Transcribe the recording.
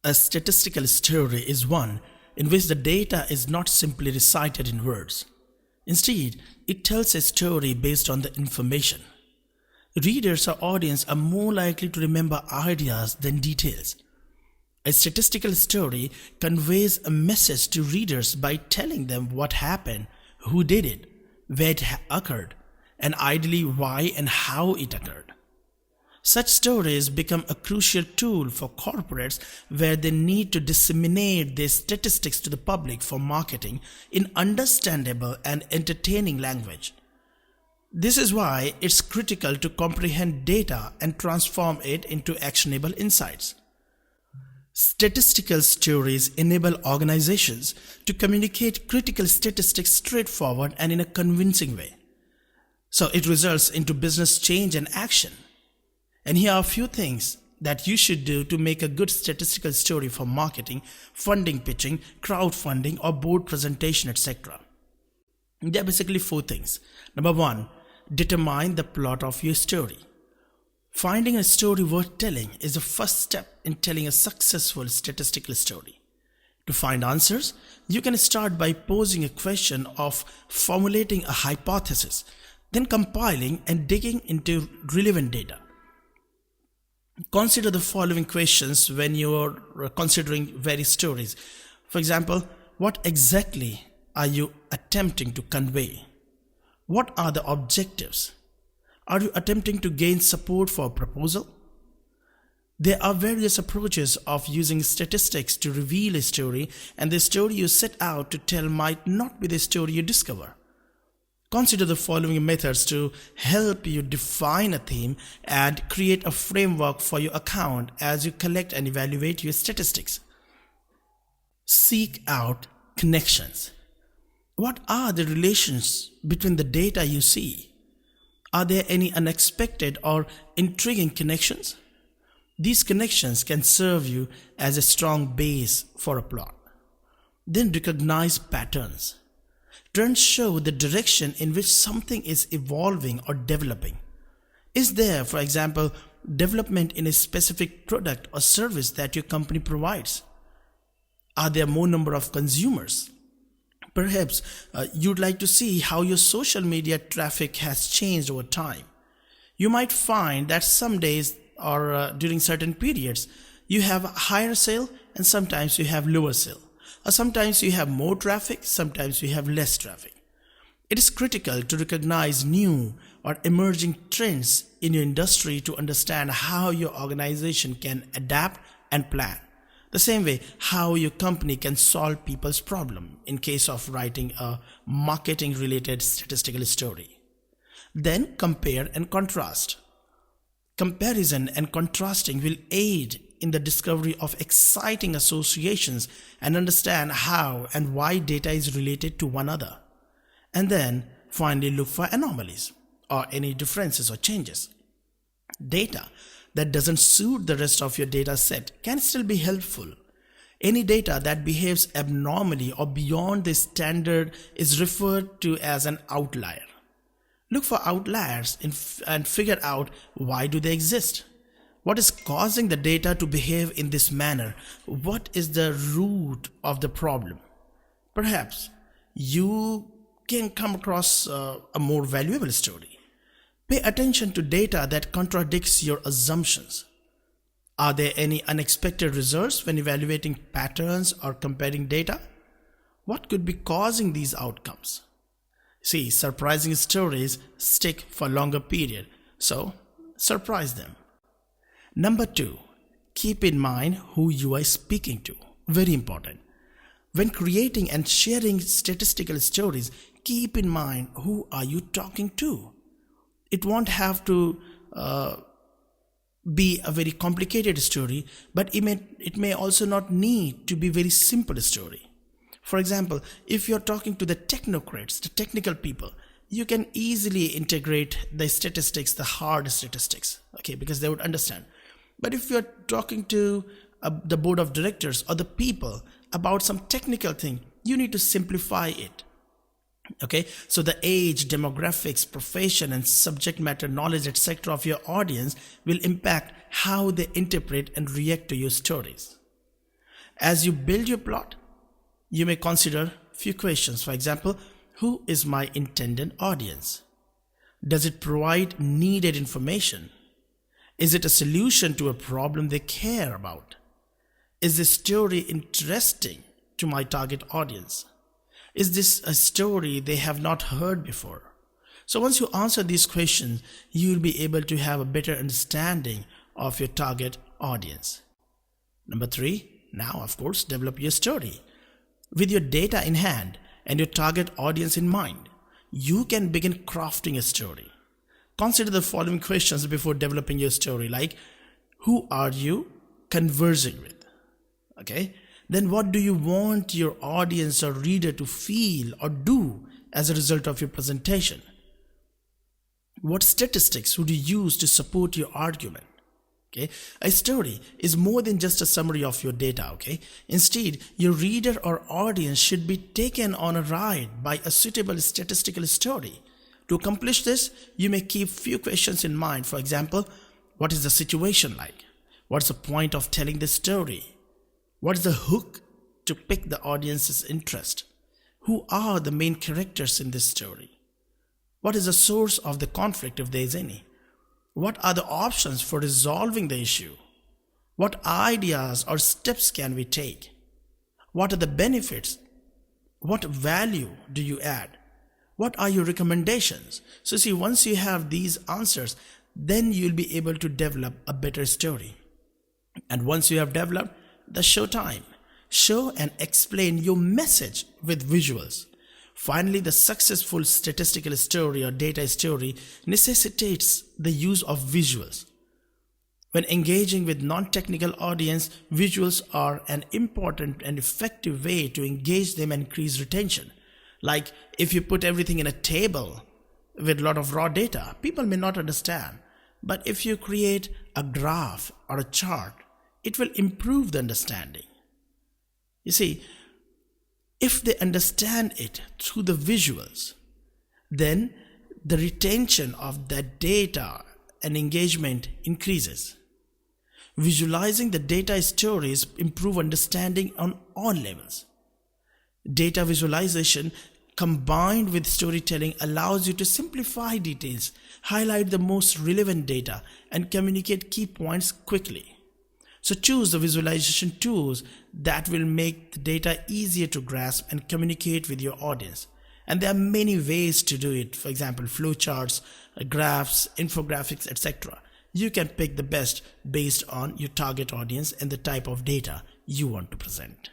A statistical story is one in which the data is not simply recited in words. Instead, it tells a story based on the information. Readers or audience are more likely to remember ideas than details. A statistical story conveys a message to readers by telling them what happened, who did it, where it occurred, and ideally why and how it occurred. Such stories become a crucial tool for corporates where they need to disseminate their statistics to the public for marketing in understandable and entertaining language. This is why it's critical to comprehend data and transform it into actionable insights. Statistical stories enable organizations to communicate critical statistics straightforward and in a convincing way. So it results into business change and action. And here are a few things that you should do to make a good statistical story for marketing, funding pitching, crowdfunding, or board presentation, etc. There are basically four things. Number one, determine the plot of your story. Finding a story worth telling is the first step in telling a successful statistical story. To find answers, you can start by posing a question of formulating a hypothesis, then compiling and digging into relevant data. Consider the following questions when you are considering various stories. For example, what exactly are you attempting to convey? What are the objectives? Are you attempting to gain support for a proposal? There are various approaches of using statistics to reveal a story, and the story you set out to tell might not be the story you discover. Consider the following methods to help you define a theme and create a framework for your account as you collect and evaluate your statistics. Seek out connections. What are the relations between the data you see? Are there any unexpected or intriguing connections? These connections can serve you as a strong base for a plot. Then recognize patterns. Trends show the direction in which something is evolving or developing. Is there, for example, development in a specific product or service that your company provides? Are there more number of consumers? Perhaps you'd like to see how your social media traffic has changed over time. You might find that some days or during certain periods, you have higher sale and sometimes you have lower sale. Or sometimes you have more traffic, sometimes you have less traffic. It is critical to recognize new or emerging trends in your industry to understand how your organization can adapt and plan. The same way how your company can solve people's problem in case of writing a marketing related statistical story. Then compare and contrast. Comparison and contrasting will aid in the discovery of exciting associations and understand how and why data is related to one another. And then finally look for anomalies or any differences or changes. Data that doesn't suit the rest of your data set can still be helpful. Any data that behaves abnormally or beyond the standard is referred to as an outlier. Look for outliers and figure out why do they exist. What is causing the data to behave in this manner? What is the root of the problem? Perhaps you can come across a more valuable story. Pay attention to data that contradicts your assumptions. Are there any unexpected results when evaluating patterns or comparing data? What could be causing these outcomes? See, surprising stories stick for a longer period, so surprise them. Number 2, keep in mind who you are speaking to. Very important. When creating and sharing statistical stories, keep in mind who are you talking to. It won't have to be a very complicated story, but it may also not need to be very simple story. For example, if you're talking to the technocrats, the technical people, you can easily integrate the statistics, the hard statistics, okay, because they would understand. But if you're talking to the board of directors or the people about some technical thing, you need to simplify it. Okay, so the age, demographics, profession, and subject matter knowledge, etc. of your audience will impact how they interpret and react to your stories. As you build your plot, you may consider few questions. For example, who is my intended audience? Does it provide needed information? Is it a solution to a problem they care about? Is this story interesting to my target audience? Is this a story they have not heard before? So once you answer these questions, you will be able to have a better understanding of your target audience. Number 3, now of course, develop your story. With your data in hand and your target audience in mind, you can begin crafting a story. Consider the following questions before developing your story, like who are you conversing with? Okay. Then what do you want your audience or reader to feel or do as a result of your presentation? What statistics would you use to support your argument? Okay. A story is more than just a summary of your data. Okay. Instead, your reader or audience should be taken on a ride by a suitable statistical story. To accomplish this, you may keep few questions in mind. For example, what is the situation like? What's the point of telling the story? What is the hook to pick the audience's interest? Who are the main characters in this story? What is the source of the conflict, if there is any? What are the options for resolving the issue? What ideas or steps can we take? What are the benefits? What value do you add? What are your recommendations? So see, once you have these answers, then you'll be able to develop a better story. And once you have developed, the show time. Show and explain your message with visuals. Finally, the successful statistical story or data story necessitates the use of visuals. When engaging with non-technical audience, visuals are an important and effective way to engage them and increase retention. Like if you put everything in a table with a lot of raw data, people may not understand. But if you create a graph or a chart, it will improve the understanding. You see, if they understand it through the visuals, then the retention of that data and engagement increases. Visualizing the data stories improve understanding on all levels. Data visualization combined with storytelling allows you to simplify details, highlight the most relevant data, and communicate key points quickly. So choose the visualization tools that will make the data easier to grasp and communicate with your audience. And there are many ways to do it. For example, flowcharts, graphs, infographics, etc. You can pick the best based on your target audience and the type of data you want to present.